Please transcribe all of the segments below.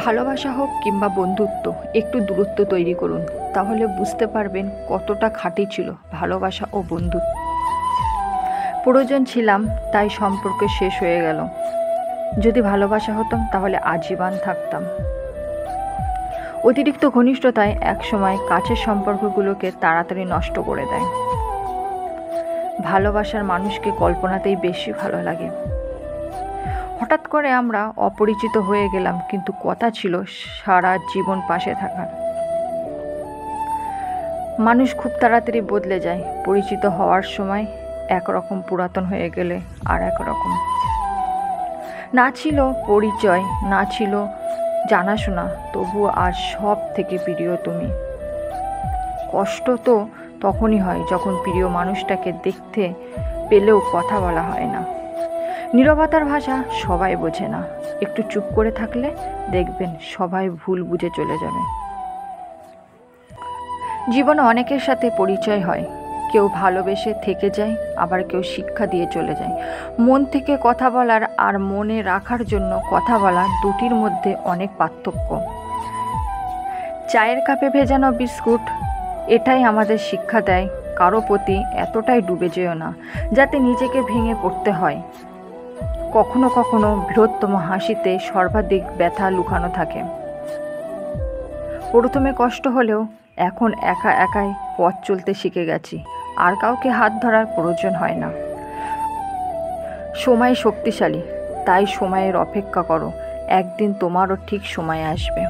ভালোবাসা হোক কিংবা বন্ধুত্ব, একটু দূরত্ব তৈরি করুন, তাহলে বুঝতে পারবেন কতটা খাঁটি ছিল ভালোবাসা ও বন্ধুত্ব। প্রয়োজন ছিলাম তাই সম্পর্ক শেষ হয়ে গেল। যদি ভালোবাসা হতাম তাহলে আজীবন থাকতাম। অতিরিক্ত ঘনিষ্ঠতায় একসময় কাছের সম্পর্কগুলোকে তাড়াতাড়ি নষ্ট করে দেয়। ভালোবাসার মানুষকে কল্পনাতেই বেশি ভালো লাগে। হঠাৎ করে আমরা অপরিচিত হয়ে গেলাম, কিন্তু কথা ছিল সারা জীবন পাশে থাকার। মানুষ খুব তাড়াতাড়ি বদলে যায়। পরিচিত হওয়ার সময় একরকম, পুরাতন হয়ে গেলে আর একরকম। না ছিল পরিচয়, না ছিল জানাশোনা, তবুও আজ সব থেকে প্রিয় তুমি। কষ্ট তো তখনই হয় যখন প্রিয় মানুষটাকে দেখতে পেলেও কথা বলা হয় না। নীরবতার ভাষা সবাই বোঝে না। একটু চুপ করে থাকলে দেখবেন সবাই ভুল বুঝে চলে যাবে। জীবনে অনেকের সাথে পরিচয় হয়। কেউ ভালোবেসে থেকে যায়, আবার কেউ শিক্ষা দিয়ে চলে যায়। মন থেকে কথা বলার আর মনে রাখার জন্য কথা বলা, দুটির মধ্যে অনেক পার্থক্য। চায়ের কাপে ভেজানো বিস্কুট এটাই আমাদের শিক্ষা দেয়, কারো প্রতি এতটাই ডুবে যেও না যাতে নিজেকে ভেঙে পড়তে হয়। কখনো কখনো বৃহত্তম হাসিতে সর্বাধিক ব্যথা লুকানো থাকে। প্রথমে কষ্ট হলেও এখন একা একাই পথ চলতে শিখে গেছি, আর কাউকে হাত ধরার প্রয়োজন হয় না। সময় শক্তিশালী, তাই সময়ের অপেক্ষা করো, একদিন তোমারও ঠিক সময় আসবে।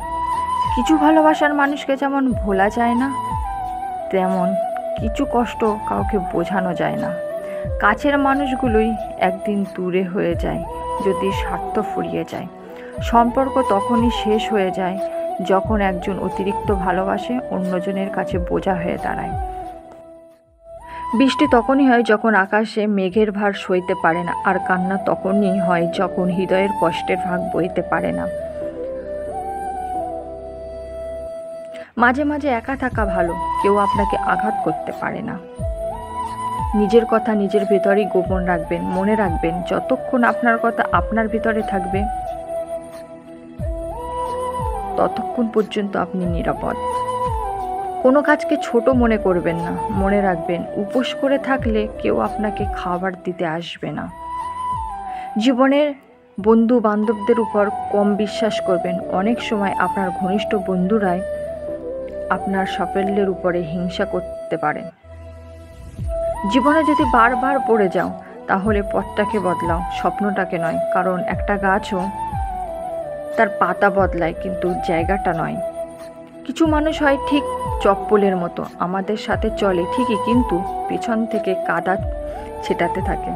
কিছু ভালোবাসার মানুষকে যেমন ভোলা যায় না, তেমন কিছু কষ্ট কাউকে বোঝানো যায় না। কাছের মানুষগুলোই একদিন দূরে হয়ে যায় যদি স্বার্থ ফুরিয়ে যায়। সম্পর্ক তখনই শেষ হয়ে যায় যখন একজন অতিরিক্ত ভালোবাসে অন্যজনের কাছে বোঝা হয়ে দাঁড়ায়। বৃষ্টি তখনই হয় যখন আকাশে মেঘের ভার সইতে পারে না, আর কান্না তখনই হয় যখন হৃদয়ের কষ্টের ভাগ বইতে পারে না। মাঝে মাঝে একা থাকা ভালো, কেউ আপনাকে আঘাত করতে পারে না। নিজের কথা নিজের ভেতরেই গোপন রাখবেন। মনে রাখবেন, যতক্ষণ আপনার কথা আপনার ভিতরে থাকবে ততক্ষণ পর্যন্ত আপনি নিরাপদ। কোনো কাজকে ছোট মনে করবেন না। মনে রাখবেন, উপোস করে থাকলে কেউ আপনাকে খাবার দিতে আসবে না। জীবনের বন্ধু বান্ধবদের উপর কম বিশ্বাস করবেন। অনেক সময় আপনার ঘনিষ্ঠ বন্ধুরাই আপনার সাফল্যের উপরে হিংসা করতে পারে। জীবনে যদি বারবার পড়ে যাও তাহলে পথটাকে বদলাও, স্বপ্নটাকে নয়। কারণ একটা গাছও তার পাতা বদলায়, কিন্তু জায়গাটা নয়। কিছু মানুষ হয় ঠিক চপ্পলের মতো, আমাদের সাথে চলে ঠিকই, কিন্তু পেছন থেকে কাদা ছেটাতে থাকে।